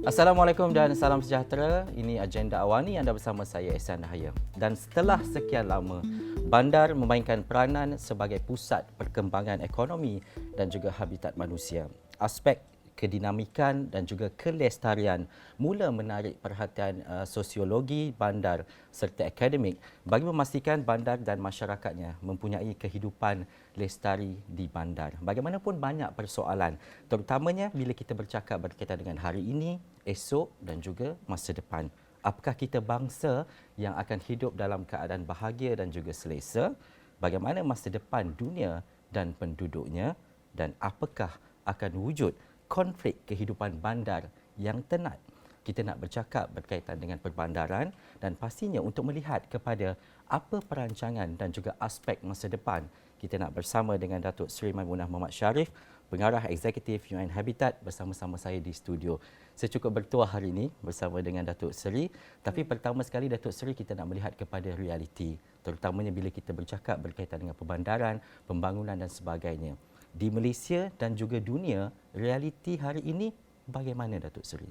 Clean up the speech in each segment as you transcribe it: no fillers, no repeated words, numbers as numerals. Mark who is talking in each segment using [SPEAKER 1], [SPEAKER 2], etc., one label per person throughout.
[SPEAKER 1] Assalamualaikum dan salam sejahtera. Ini Agenda Awani, anda bersama saya Ehsan Dahaya. Dan setelah sekian lama, bandar memainkan peranan sebagai pusat perkembangan ekonomi dan juga habitat manusia. Aspek kedinamikan dan juga kelestarian mula menarik perhatian sosiologi bandar serta akademik bagi memastikan bandar dan masyarakatnya mempunyai kehidupan lestari di bandar. Bagaimanapun banyak persoalan, terutamanya bila kita bercakap berkaitan dengan hari ini, esok dan juga masa depan. Apakah kita bangsa yang akan hidup dalam keadaan bahagia dan juga selesa? Bagaimana masa depan dunia dan penduduknya? Dan apakah akan wujud konflik kehidupan bandar yang tenat? Kita nak bercakap berkaitan dengan perbandaran dan pastinya untuk melihat kepada apa perancangan dan juga aspek masa depan, kita nak bersama dengan Datuk Seri Maimunah Muhammad Sharif, Pengarah Eksekutif UN Habitat, bersama-sama saya di studio. Saya cukup bertuah hari ini bersama dengan Datuk Seri, tapi pertama sekali Datuk Seri kita nak melihat kepada realiti, terutamanya bila kita bercakap berkaitan dengan perbandaran, pembangunan dan sebagainya. Di Malaysia dan juga dunia, realiti hari ini bagaimana Datuk Seri?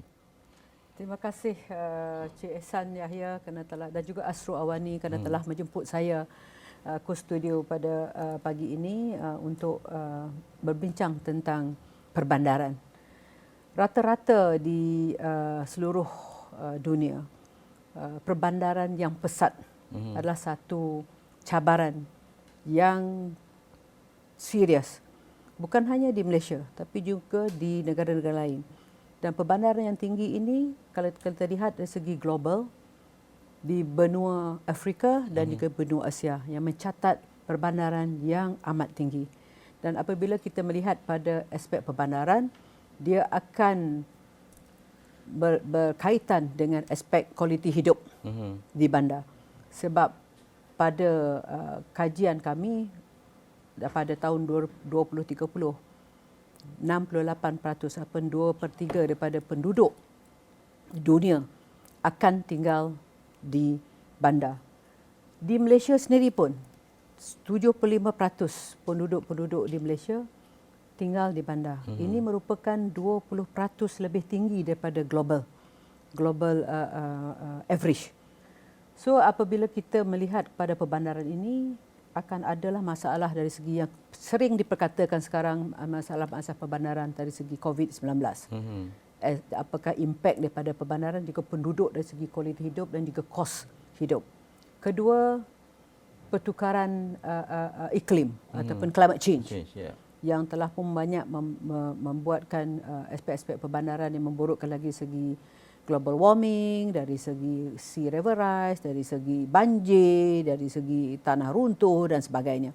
[SPEAKER 2] Terima kasih Cik Ehsan Yahya kerana telah, dan juga Asro Awani kerana telah menjemput saya ke studio pada pagi ini untuk berbincang tentang perbandaran. Rata-rata di seluruh dunia, perbandaran yang pesat adalah satu cabaran yang serius. Bukan hanya di Malaysia, tapi juga di negara-negara lain. Dan perbandaran yang tinggi ini, kalau kita lihat dari segi global, di benua Afrika dan juga benua Asia yang mencatat perbandaran yang amat tinggi. Dan apabila kita melihat pada aspek perbandaran, dia akan berkaitan dengan aspek kualiti hidup di bandar. Sebab pada kajian kami pada tahun 2030, 68% ataupun 2/3 daripada penduduk dunia akan tinggal di bandar. Di Malaysia sendiri pun 75% penduduk-penduduk di Malaysia tinggal di bandar. Ini merupakan 20% lebih tinggi daripada global average. So apabila kita melihat pada perbandaran ini, akan adalah masalah dari segi yang sering diperkatakan sekarang, masalah-masalah perbandaran dari segi COVID-19. Apakah impak daripada perbandaran juga penduduk dari segi kualiti hidup dan juga kos hidup. Kedua, pertukaran iklim ataupun climate change yang telah pun banyak membuatkan aspek-aspek perbandaran yang memburukkan lagi segi global warming, dari segi sea level rise, dari segi banjir, dari segi tanah runtuh dan sebagainya.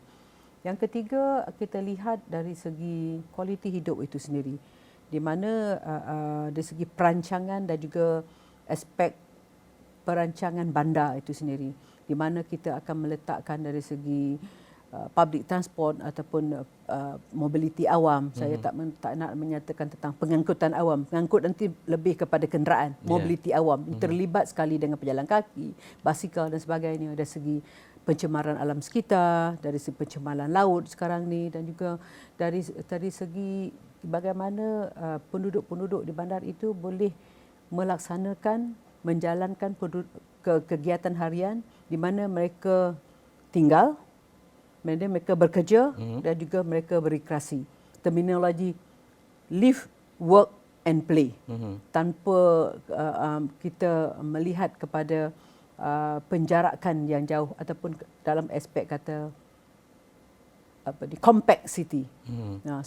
[SPEAKER 2] Yang ketiga, kita lihat dari segi kualiti hidup itu sendiri, di mana dari segi perancangan dan juga aspek perancangan bandar itu sendiri, di mana kita akan meletakkan dari segi public transport ataupun mobility awam. Saya tak nak menyatakan tentang pengangkutan awam. Pengangkut nanti lebih kepada kenderaan. Mobility awam terlibat sekali dengan pejalan kaki, basikal dan sebagainya. Dari segi pencemaran alam sekitar, dari segi pencemaran laut sekarang ni, dan juga dari segi bagaimana penduduk-penduduk di bandar itu boleh melaksanakan, menjalankan kegiatan harian di mana mereka tinggal, mereka bekerja dan juga mereka berrekreasi. Terminologi live, work and play. Tanpa kita melihat kepada penjarakan yang jauh ataupun dalam aspek kata compact city.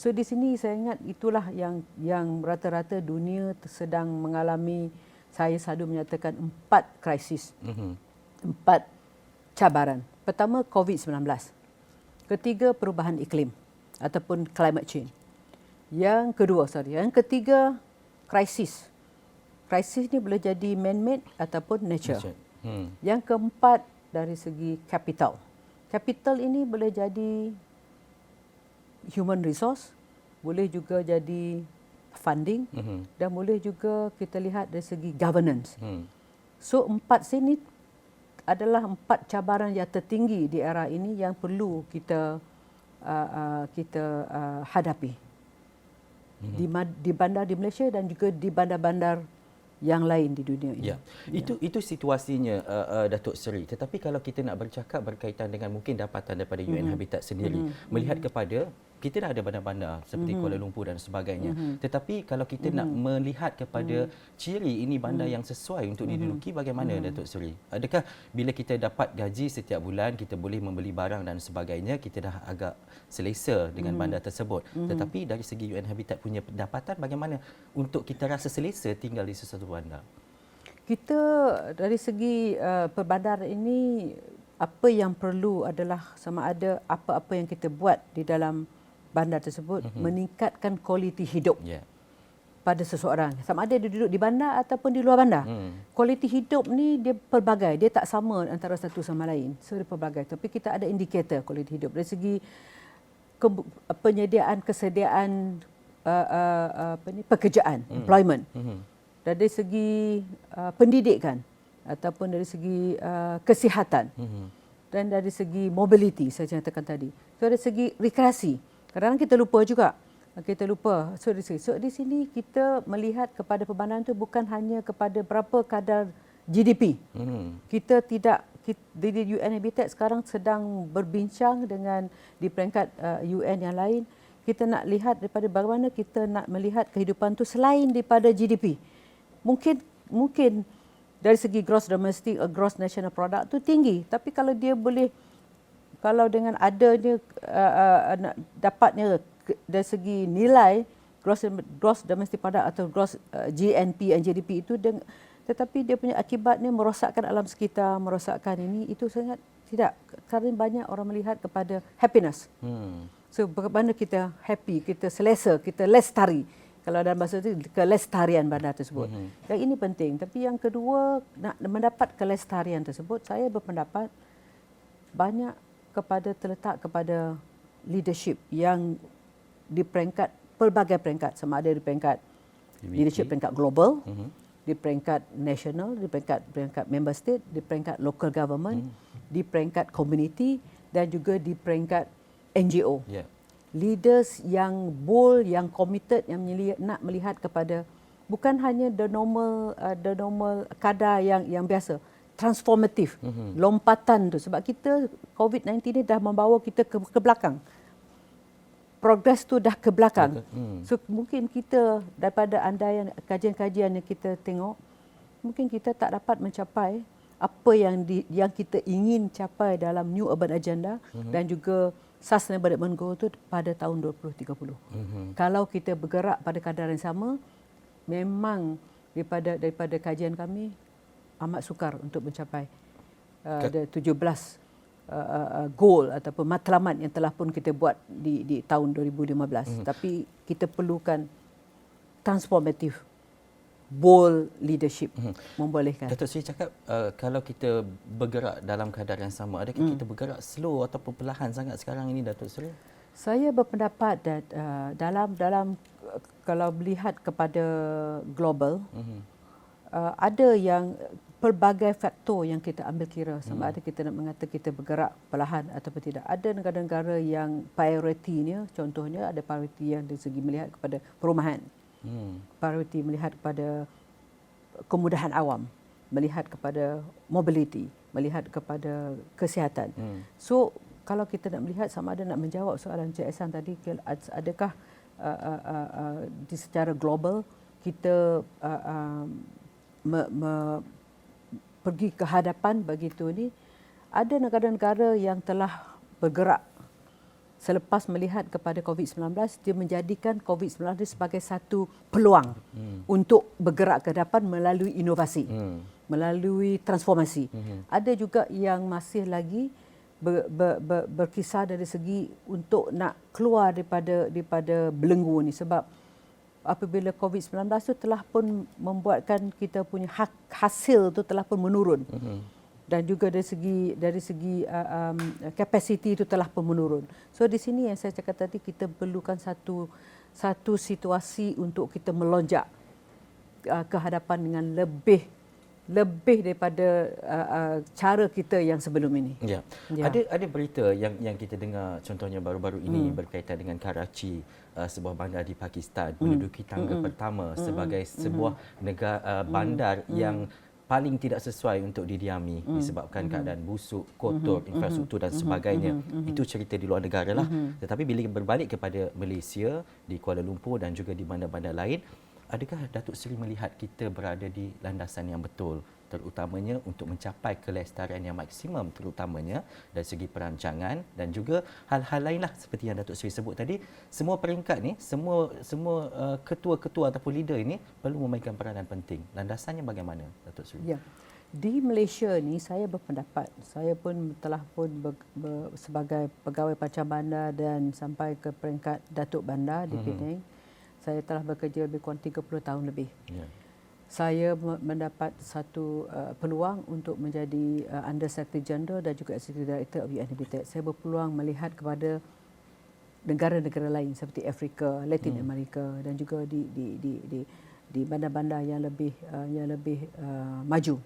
[SPEAKER 2] So di sini saya ingat itulah yang rata-rata dunia sedang mengalami. Saya selalu menyatakan 4 krisis, 4 cabaran. Pertama, COVID-19. Ketiga, perubahan iklim ataupun climate change. Yang ketiga, krisis. Krisis ni boleh jadi man-made ataupun nature. Yang keempat, dari segi capital. Capital ini boleh jadi human resource, boleh juga jadi funding, dan boleh juga kita lihat dari segi governance. So 4 sini adalah 4 cabaran yang tertinggi di era ini yang perlu kita hadapi di bandar di Malaysia dan juga di bandar-bandar yang lain di dunia ini.
[SPEAKER 1] Ya, itu situasinya Datuk Seri. Tetapi kalau kita nak bercakap berkaitan dengan mungkin dapatan daripada UN Habitat sendiri, melihat kepada kita dah ada bandar-bandar seperti Kuala Lumpur dan sebagainya. Tetapi kalau kita nak melihat kepada ciri ini bandar yang sesuai untuk diduduki, bagaimana Datuk Seri? Adakah bila kita dapat gaji setiap bulan, kita boleh membeli barang dan sebagainya, kita dah agak selesa dengan bandar tersebut. Tetapi dari segi UN Habitat punya pendapatan, bagaimana untuk kita rasa selesa tinggal di sesuatu bandar?
[SPEAKER 2] Kita dari segi perbandar ini, apa yang perlu adalah sama ada apa-apa yang kita buat di dalam bandar tersebut meningkatkan kualiti hidup pada seseorang. Sama ada dia duduk di bandar ataupun di luar bandar. Kualiti hidup ni dia pelbagai. Dia tak sama antara satu sama lain. So dia pelbagai. Tapi kita ada indikator kualiti hidup. Dari segi kesediaan pekerjaan, employment. Dari segi pendidikan ataupun dari segi kesihatan. Dan dari segi mobility saya nyatakan tadi. So dari segi rekreasi. Kadang-kadang kita lupa juga. Kita lupa. So di sini kita melihat kepada perbandaran itu bukan hanya kepada berapa kadar GDP. Kita tidak, di UN Habitat sekarang sedang berbincang dengan di peringkat UN yang lain. Kita nak lihat daripada bagaimana kita nak melihat kehidupan itu selain daripada GDP. Mungkin dari segi gross national product itu tinggi. Tapi kalau dia boleh, kalau dengan adanya dapatnya dari segi nilai gross domestic product atau gross GNP dan GDP itu, tetapi dia punya akibatnya merosakkan alam sekitar, merosakkan ini, itu sangat tidak. Kerana banyak orang melihat kepada happiness. So bagaimana kita happy, kita selesa, kita lestari. Kalau dalam bahasa itu kelestarian bandar tersebut. Yang ini penting. Tapi yang kedua, nak mendapat kelestarian tersebut, saya berpendapat banyak terletak kepada leadership yang di peringkat, pelbagai peringkat, sama ada di peringkat leadership peringkat global, di peringkat national, di peringkat member state, di peringkat local government, di peringkat community dan juga di peringkat NGO. Leaders yang bold, yang committed, yang nak melihat kepada bukan hanya the normal kadar yang biasa, transformatif, lompatan tu. Sebab kita COVID-19 ni dah membawa kita ke belakang. Progres tu dah ke belakang. So mungkin kita daripada andaian kajian-kajian yang kita tengok, mungkin kita tak dapat mencapai apa yang kita ingin capai dalam New Urban Agenda dan juga Sustainable Development Goal tu pada tahun 2030. Kalau kita bergerak pada kadar yang sama, memang daripada kajian kami amat sukar untuk mencapai 17 goal ataupun matlamat yang telah pun kita buat di tahun 2015. Tapi kita perlukan transformative, bold leadership membolehkan.
[SPEAKER 1] Datuk Seri cakap kalau kita bergerak dalam kadar yang sama, adakah kita bergerak slow ataupun perlahan sangat sekarang ini, Datuk Seri?
[SPEAKER 2] Saya berpendapat dalam kalau melihat kepada global, ada yang pelbagai faktor yang kita ambil kira, sama ada kita nak mengata kita bergerak perlahan ataupun tidak. Ada negara-negara yang prioritinya, contohnya ada prioriti yang dari segi melihat kepada perumahan, prioriti melihat kepada kemudahan awam, melihat kepada mobility, melihat kepada kesihatan. So kalau kita nak melihat, sama ada nak menjawab soalan Encik Ehsan tadi, adakah secara global kita pergi ke hadapan begitu ni. Ada negara-negara yang telah bergerak selepas melihat kepada COVID-19, dia menjadikan COVID-19 sebagai satu peluang untuk bergerak ke hadapan melalui inovasi, melalui transformasi. Ada juga yang masih lagi berkisar dari segi untuk nak keluar daripada belenggu ni, sebab apabila COVID-19 itu telah pun membuatkan kita punya hasil itu telah pun menurun. Dan juga dari segi capacity itu telah pun menurun. So di sini yang saya cakap tadi, kita perlukan satu situasi untuk kita melonjak ke hadapan dengan lebih daripada cara kita yang sebelum ini.
[SPEAKER 1] Ya.
[SPEAKER 2] Ya.
[SPEAKER 1] Ada berita yang kita dengar contohnya baru-baru ini berkaitan dengan Karachi, sebuah bandar di Pakistan menduduki tangga pertama sebagai sebuah negara bandar yang paling tidak sesuai untuk didiami disebabkan keadaan busuk, kotor, infrastruktur dan sebagainya. Itu cerita di luar negara lah. Tetapi bila berbalik kepada Malaysia, di Kuala Lumpur dan juga di bandar-bandar lain, adakah Datuk Seri melihat kita berada di landasan yang betul, terutamanya untuk mencapai kelestarian yang maksimum, terutamanya dari segi perancangan dan juga hal-hal lainlah seperti yang Datuk Seri sebut tadi. Semua peringkat ni, semua ketua-ketua ataupun leader ini perlu memainkan peranan penting. Landasannya bagaimana, Datuk Seri?
[SPEAKER 2] Ya. Di Malaysia ni saya berpendapat, saya pun telah sebagai pegawai pancang bandar dan sampai ke peringkat Datuk Bandar di Penang. Saya telah bekerja lebih kurang 30 tahun lebih. Yeah. Saya mendapat satu peluang untuk menjadi Under Secretary General dan juga Executive Director of UNHCR. Saya berpeluang melihat kepada negara-negara lain seperti Afrika, Latin America dan juga di bandar-bandar yang lebih maju.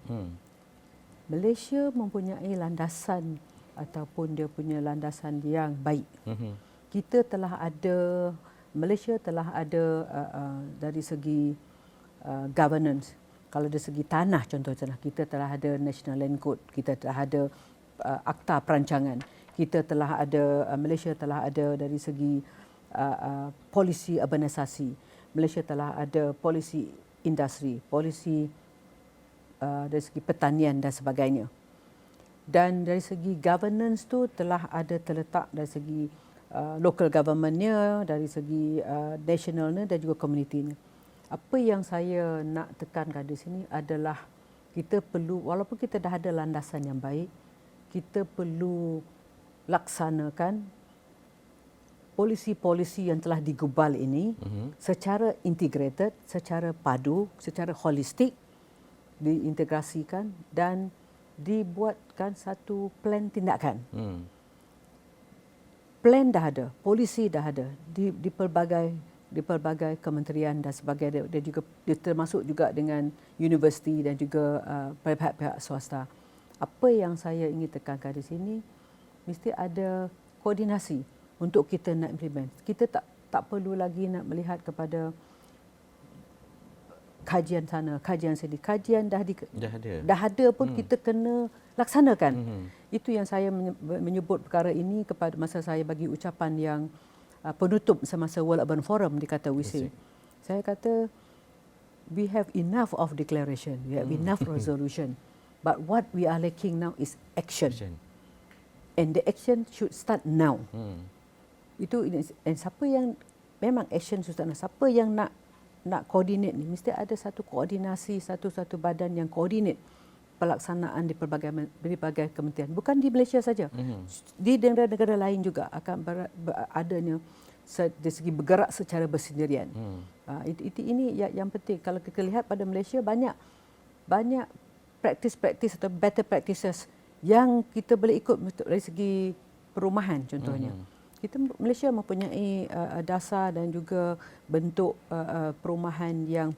[SPEAKER 2] Malaysia mempunyai landasan ataupun dia punya landasan yang baik. Kita telah ada Malaysia telah ada dari segi governance. Kalau dari segi tanah contohnya, kita telah ada National Land Code, kita telah ada Akta Perancangan. Kita telah ada, Malaysia telah ada dari segi polisi urbanisasi. Malaysia telah ada polisi industri, polisi dari segi pertanian dan sebagainya. Dan dari segi governance tu telah ada terletak dari segi local government-nya, dari segi nationalnya dan juga community-nya. Apa yang saya nak tekankan di sini adalah kita perlu, walaupun kita dah ada landasan yang baik, kita perlu laksanakan polisi-polisi yang telah digubal ini secara integrated, secara padu, secara holistik, diintegrasikan dan dibuatkan satu plan tindakan. Plan dah ada, polisi dah ada di pelbagai kementerian dan sebagainya, dan juga termasuk juga dengan universiti dan juga pihak-pihak swasta. Apa yang saya ingin tekankan di sini, mesti ada koordinasi untuk kita nak implement. Kita tak perlu lagi nak melihat kepada kajian sana, kajian sini. Kajian dah ada pun kita kena laksanakan. Itu yang saya menyebut perkara ini kepada masa saya bagi ucapan yang penutup semasa World Urban Forum di Katowice. Saya kata we have enough of declaration, we have enough resolution, but what we are lacking now is action. And the action should start now. Itu, and siapa yang memang action should start now, siapa yang nak coordinate ni, mesti ada satu koordinasi, satu badan yang coordinate pelaksanaan di pelbagai kementerian. Bukan di Malaysia saja. Di negara-negara lain juga akan adanya dari segi bergerak secara bersendirian. Ini yang penting. Kalau kita lihat pada Malaysia, banyak praktis-praktis atau better practices yang kita boleh ikut dari segi perumahan contohnya. Malaysia mempunyai dasar dan juga bentuk perumahan yang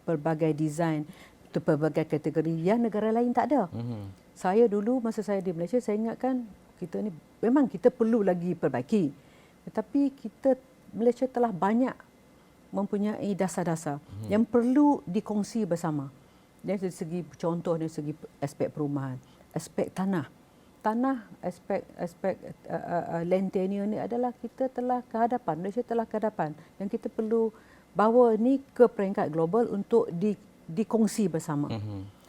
[SPEAKER 2] pelbagai design, pelbagai kategori yang negara lain tak ada. Saya dulu masa saya di Malaysia, saya ingatkan kita ni memang kita perlu lagi perbaiki. Tetapi Malaysia telah banyak mempunyai dasar-dasar yang perlu dikongsi bersama. Dari segi contoh, dari segi aspek perumahan, aspek tanah, aspek land tenure ni adalah kita telah ke hadapan, Malaysia telah ke hadapan, yang kita perlu bawa ni ke peringkat global untuk dikongsi bersama.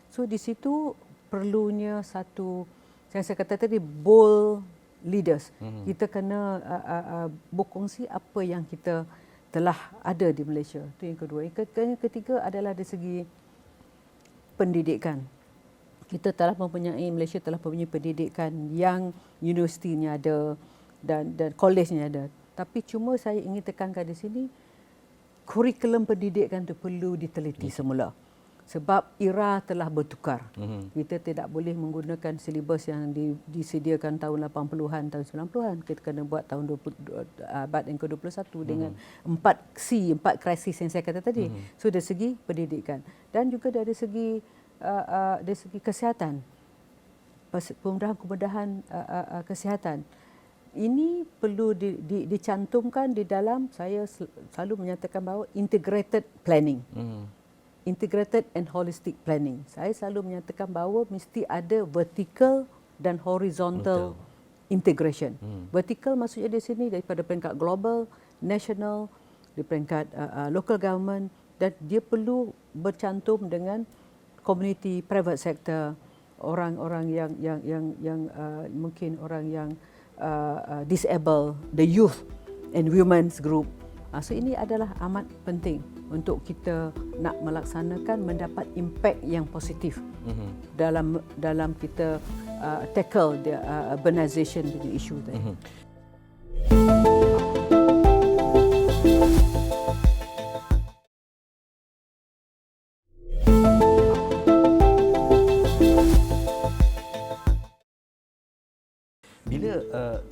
[SPEAKER 2] So di situ perlunya satu, yang saya kata tadi, bold leaders. Kita kena berkongsi apa yang kita telah ada di Malaysia. Itu yang kedua. Yang ketiga adalah dari segi pendidikan. Malaysia telah mempunyai pendidikan yang universitinya ada dan kolejnya ada. Tapi cuma saya ingin tekankan di sini, kurikulum pendidikan itu perlu diteliti semula. Sebab era telah bertukar. Kita tidak boleh menggunakan silibus yang disediakan tahun 80-an, tahun 90-an. Kita kena buat tahun abad yang ke-21 dengan 4 krisis yang saya kata tadi. So dari segi pendidikan dan juga dari segi dari segi kesihatan, kemudahan kesihatan. Ini perlu dicantumkan di dalam, saya selalu menyatakan bahawa integrated planning. Integrated and holistic planning. Saya selalu menyatakan bahawa mesti ada vertical dan horizontal integration. Vertical maksudnya di sini daripada peringkat global, national, di peringkat local government, dan dia perlu bercantum dengan community, private sector, orang-orang yang mungkin orang yang disabled, the youth and women's group. So ini adalah amat penting untuk kita nak melaksanakan, mendapat impact yang positif dalam kita tackle the urbanization punya isu tadi.
[SPEAKER 1] Bila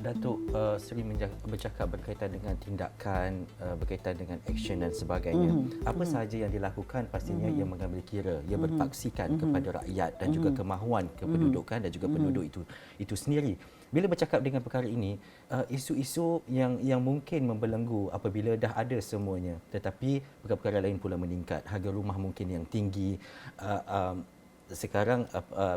[SPEAKER 1] Datuk Seri bercakap berkaitan dengan tindakan, berkaitan dengan action dan sebagainya, apa sahaja yang dilakukan pastinya ia mengambil kira, ia berpaksikan kepada rakyat dan juga kemahuan kependudukan dan juga penduduk itu sendiri. Bila bercakap dengan perkara ini, isu-isu yang mungkin membelenggu apabila dah ada semuanya, tetapi perkara-perkara lain pula meningkat, harga rumah mungkin yang tinggi. Sekarang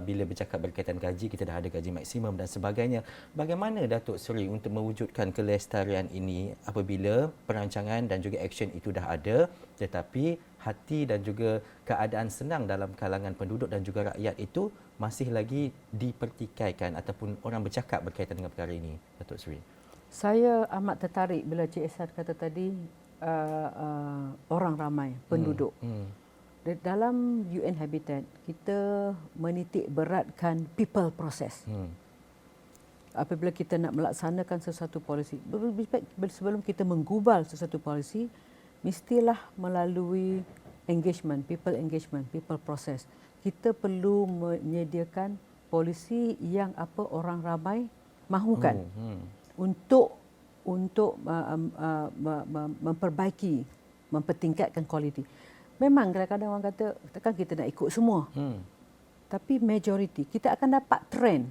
[SPEAKER 1] bila bercakap berkaitan gaji, kita dah ada gaji maksimum dan sebagainya. Bagaimana Datuk Seri untuk mewujudkan kelestarian ini apabila perancangan dan juga action itu dah ada, tetapi hati dan juga keadaan senang dalam kalangan penduduk dan juga rakyat itu masih lagi dipertikaikan ataupun orang bercakap berkaitan dengan perkara ini, Datuk Seri? Saya
[SPEAKER 2] amat tertarik bila Cik Ehsan kata tadi orang ramai, penduduk. Dalam UN Habitat, kita menitik beratkan people process. Apabila kita nak melaksanakan sesuatu polisi, sebelum kita menggubal sesuatu polisi, mestilah melalui engagement, people process. Kita perlu menyediakan polisi yang orang ramai mahukan untuk memperbaiki, mempertingkatkan kualiti. Memang kadang-kadang orang kata, takkan kita nak ikut semua. Tapi majoriti, kita akan dapat trend.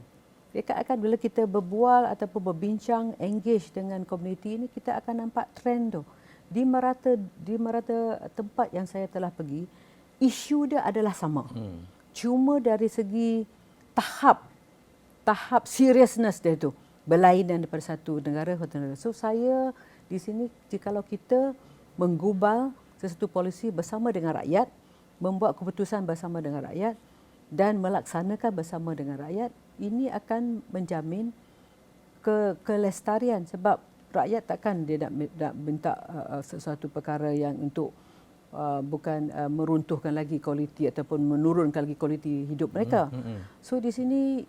[SPEAKER 2] Akan bila kita berbual ataupun berbincang, engage dengan komuniti ini, kita akan nampak trend tu. Di merata tempat yang saya telah pergi, isu dia adalah sama. Cuma dari segi tahap seriousness dia tu berlainan daripada satu negara ke negara. So saya di sini, jikalau kita menggubal sesuatu polisi bersama dengan rakyat, membuat keputusan bersama dengan rakyat dan melaksanakan bersama dengan rakyat, ini akan menjamin kelestarian, sebab rakyat takkan dia nak minta sesuatu perkara yang untuk bukan meruntuhkan lagi kualiti ataupun menurunkan lagi kualiti hidup mereka. So di sini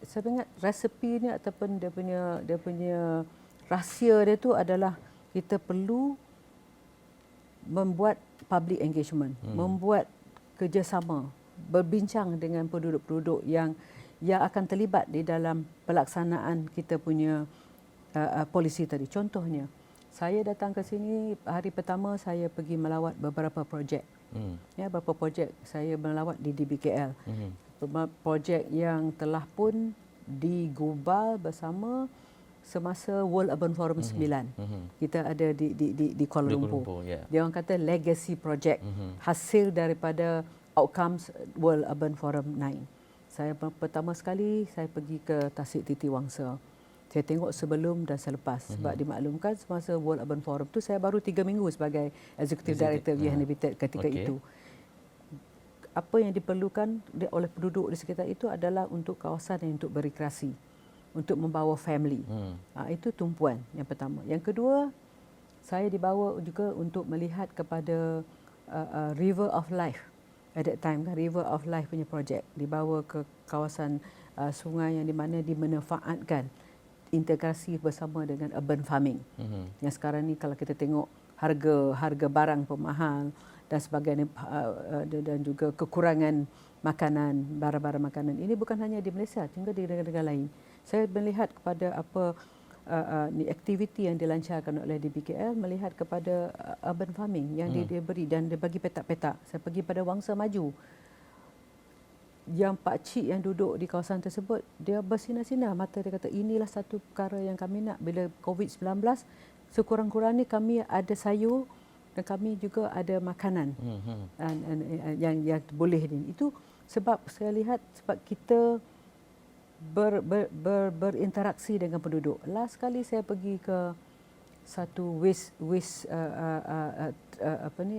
[SPEAKER 2] saya ingat resepi ni ataupun dia punya rahsia dia tu adalah kita perlu membuat public engagement, membuat kerjasama, berbincang dengan penduduk-penduduk yang akan terlibat di dalam pelaksanaan kita punya polisi tadi. Contohnya, saya datang ke sini hari pertama, saya pergi melawat beberapa projek. Beberapa projek saya melawat di DBKL. Projek yang telah pun digubal bersama semasa World Urban Forum 9. Kita ada di Kuala Lumpur. Dia orang kata legacy project, hasil daripada outcomes World Urban Forum 9. Saya pertama sekali saya pergi ke Tasik Titi Wangsa. Saya tengok sebelum dan selepas. Sebab dimaklumkan semasa World Urban Forum tu saya baru 3 minggu sebagai Executive Director UN Habitat ketika itu. Apa yang diperlukan oleh penduduk di sekitar itu adalah untuk kawasan yang untuk berrekreasi, untuk membawa family. Itu tumpuan yang pertama. Yang kedua, saya dibawa juga untuk melihat kepada River of Life. At that time, River of Life punya projek. Dibawa ke kawasan sungai yang di mana dimanfaatkan, integrasi bersama dengan urban farming. Yang sekarang ni kalau kita tengok harga barang pun mahal dan sebagainya, dan juga kekurangan makanan, barang-barang makanan. Ini bukan hanya di Malaysia, juga di negara-negara lain. Saya melihat kepada apa aktiviti yang dilancarkan oleh DBKL, melihat kepada urban farming yang diberi dan dibagi petak-petak. Saya pergi pada Wangsa Maju. yang pakcik yang duduk di kawasan tersebut, dia bersinar-sinar mata, dia kata inilah satu perkara yang kami nak bila COVID-19, sekurang-kurangnya kami ada sayur dan kami juga ada makanan yang boleh ni. Itu sebab saya lihat sebab kita berinteraksi dengan penduduk. Last kali saya pergi ke satu waste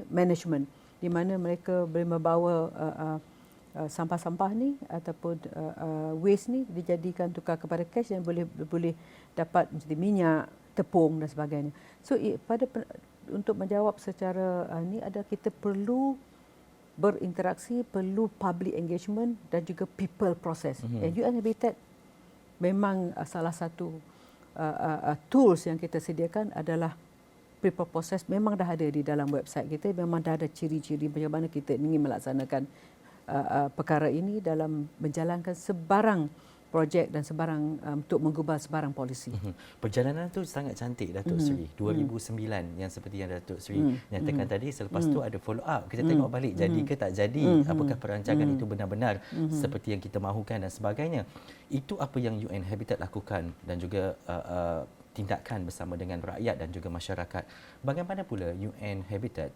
[SPEAKER 2] management di mana mereka boleh membawa sampah-sampah ni ataupun waste ni dijadikan tukar kepada cash yang boleh dapat menjadi minyak, tepung dan sebagainya. So untuk menjawab secara ni ada kita perlu berinteraksi, perlu public engagement dan juga people process. UN Habitat memang salah satu tools yang kita sediakan adalah people process, memang dah ada di dalam website kita, memang dah ada ciri-ciri bagaimana kita ingin melaksanakan perkara ini dalam menjalankan sebarang projek dan sebarang untuk menggubal sebarang polisi.
[SPEAKER 1] Perjalanan tu sangat cantik Datuk Seri. 2009 yang seperti yang Datuk Seri nyatakan tadi, selepas tu ada follow up. Kita tengok balik jadi ke tak jadi, apakah perancangan itu benar-benar seperti yang kita mahukan dan sebagainya. Itu apa yang UN Habitat lakukan dan juga tindakan bersama dengan rakyat dan juga masyarakat. Bagaimana pula UN Habitat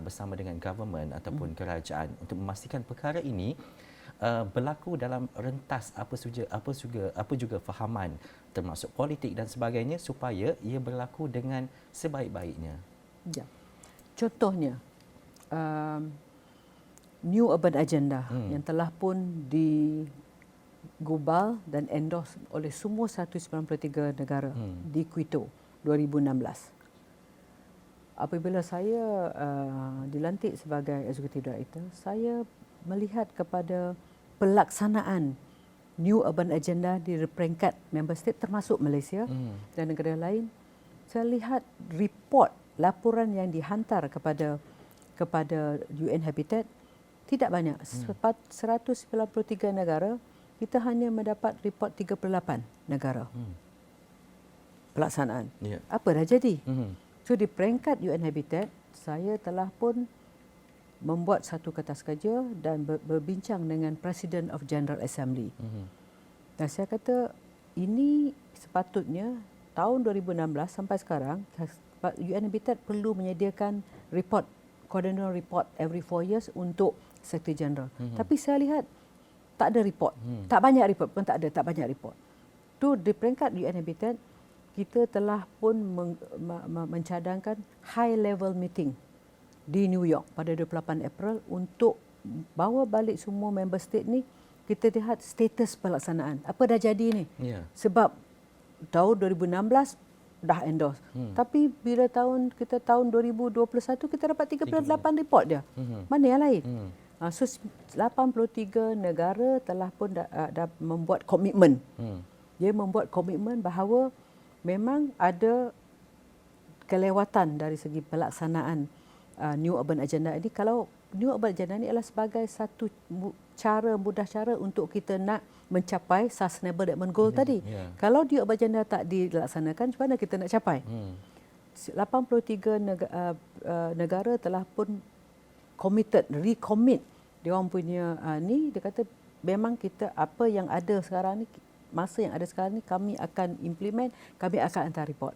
[SPEAKER 1] bersama dengan government ataupun kerajaan untuk memastikan perkara ini berlaku dalam rentas apa juga fahaman termasuk politik dan sebagainya supaya ia berlaku dengan sebaik-baiknya.
[SPEAKER 2] Ya. Contohnya New Urban Agenda yang telah pun digubal dan endorse oleh semua 193 negara di Quito 2016. Apabila saya dilantik sebagai Executive Director, saya melihat kepada pelaksanaan New Urban Agenda di peringkat member state termasuk Malaysia dan negara lain. Saya lihat laporan yang dihantar kepada UN Habitat tidak banyak. 193 negara, kita hanya mendapat report 38 negara pelaksanaan. Apa dah jadi? So di peringkat UN Habitat, saya telah pun membuat satu kertas kerja dan berbincang dengan President of General Assembly. Dan saya kata ini sepatutnya tahun 2016 sampai sekarang UN Habitat perlu menyediakan coordinator report every 4 years untuk Secretary General. Tapi saya lihat tak ada report. Tak banyak report pun tak banyak report. Tu di peringkat UN Habitat kita telah pun mencadangkan high level meeting di New York pada 28 April untuk bawa balik semua member state ni, kita lihat status pelaksanaan. Apa dah jadi ni? Sebab tahun 2016 dah endorse. Tapi bila tahun 2021 kita dapat 38 report dia. Mana yang lain? So 83 negara telah pun dah membuat komitmen. Dia membuat komitmen bahawa memang ada kelewatan dari segi pelaksanaan New Urban Agenda ini. Kalau New Urban Agenda ini adalah sebagai satu mudah cara untuk kita nak mencapai Sustainable Development Goal tadi. Kalau New Urban Agenda tak dilaksanakan, macam mana kita nak capai? 83 negara telah pun recommit dia orang punya ni, dia kata memang kita apa yang ada sekarang ni, masa yang ada sekarang ni kami akan implement, kami akan hantar report.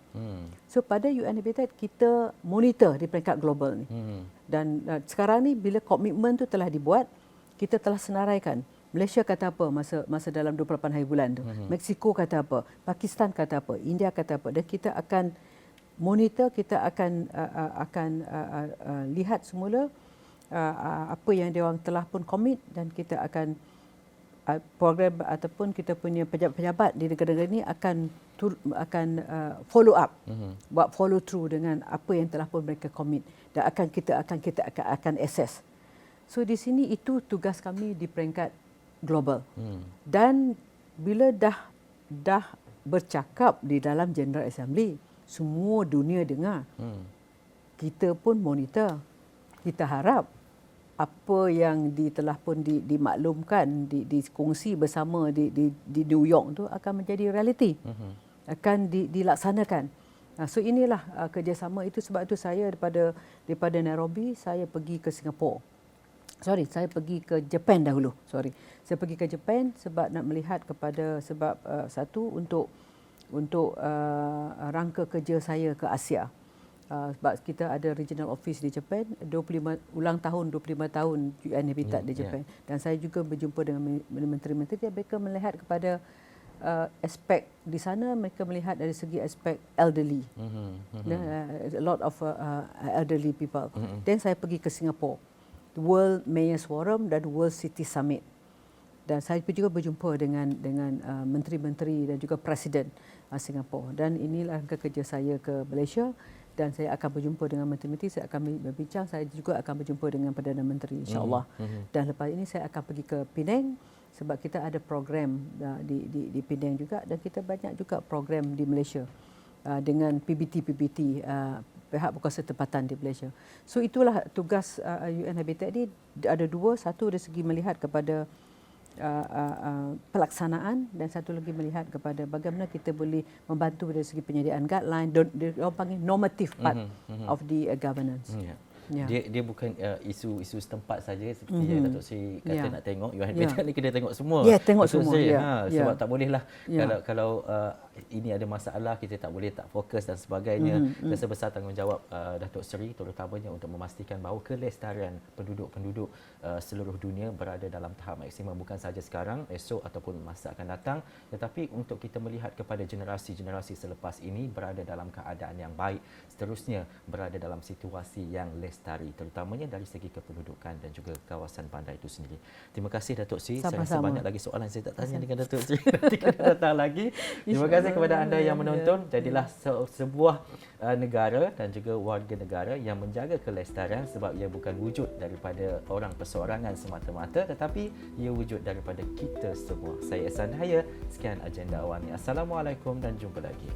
[SPEAKER 2] So pada UN Habitat kita monitor di peringkat global ni. Dan sekarang ni bila komitmen tu telah dibuat, kita telah senaraikan. Malaysia kata apa masa dalam 28 hari bulan tu. Mexico kata apa, Pakistan kata apa, India kata apa. Dan kita akan monitor, kita akan lihat semula apa yang dia orang telah pun komit, dan kita akan program ataupun kita punya pejabat-pejabat di negara-negara ini akan follow up, buat follow through dengan apa yang telah pun mereka komit, dan kita akan assess. So di sini itu tugas kami di peringkat global. Dan bila dah bercakap di dalam General Assembly, semua dunia dengar. Kita pun monitor. Kita harap apa yang telah pun dimaklumkan, dikongsi bersama di New York tu akan menjadi realiti, akan dilaksanakan. So inilah kerjasama itu. Sebab itu saya daripada Nairobi saya pergi ke Singapura. Saya pergi ke Japan dahulu. Saya pergi ke Japan sebab nak melihat kepada satu untuk rangka kerja saya ke Asia. Sebab kita ada regional office di Japan, 25 tahun UN Habitat di Japan. Dan saya juga berjumpa dengan menteri-menteri, mereka melihat kepada aspek di sana, mereka melihat dari segi aspek elderly. A lot of elderly people. Dan saya pergi ke Singapura, World Mayors Forum dan World City Summit. Dan saya juga berjumpa dengan menteri-menteri dan juga presiden Singapura. Dan inilah rangka kerja saya ke Malaysia, dan saya akan berjumpa dengan menteri-menteri, saya akan berbincang, saya juga akan berjumpa dengan Perdana Menteri insya-Allah. Dan lepas ini saya akan pergi ke Penang sebab kita ada program di Penang juga, dan kita banyak juga program di Malaysia dengan PBT pihak berkuasa tempatan di Malaysia. So itulah tugas UN Habitat ini, ada dua, satu dari segi melihat kepada pelaksanaan, dan satu lagi melihat kepada bagaimana kita boleh membantu dari segi penyediaan guideline, orang panggil normative part of the governance.
[SPEAKER 1] Dia bukan isu setempat saja seperti yang Datuk Seri kata nak tengok. UN Habitat ni kena tengok semua.
[SPEAKER 2] Tengok semua.
[SPEAKER 1] Sebab tak bolehlah kalau ini ada masalah, kita tak boleh tak fokus dan sebagainya. Dan sebesar tanggungjawab Datuk Seri terutamanya untuk memastikan bahawa kelestarian penduduk-penduduk seluruh dunia berada dalam tahap maksimum, bukan sahaja sekarang, esok ataupun masa akan datang, tetapi untuk kita melihat kepada generasi-generasi selepas ini berada dalam keadaan yang baik, seterusnya berada dalam situasi yang lestari, terutamanya dari segi kependudukan dan juga kawasan bandar itu sendiri. Terima kasih Datuk Seri. Saya rasa banyak lagi soalan saya tak tanya dengan Datuk Seri. Nanti kena datang lagi. Terima kasih kepada anda yang menonton. Jadilah sebuah negara dan juga warga negara yang menjaga kelestarian, sebab ia bukan wujud daripada orang perseorangan semata-mata, tetapi ia wujud daripada kita semua. Saya Ehsan Dahaya. Sekian agenda awal ini. Assalamualaikum dan jumpa lagi.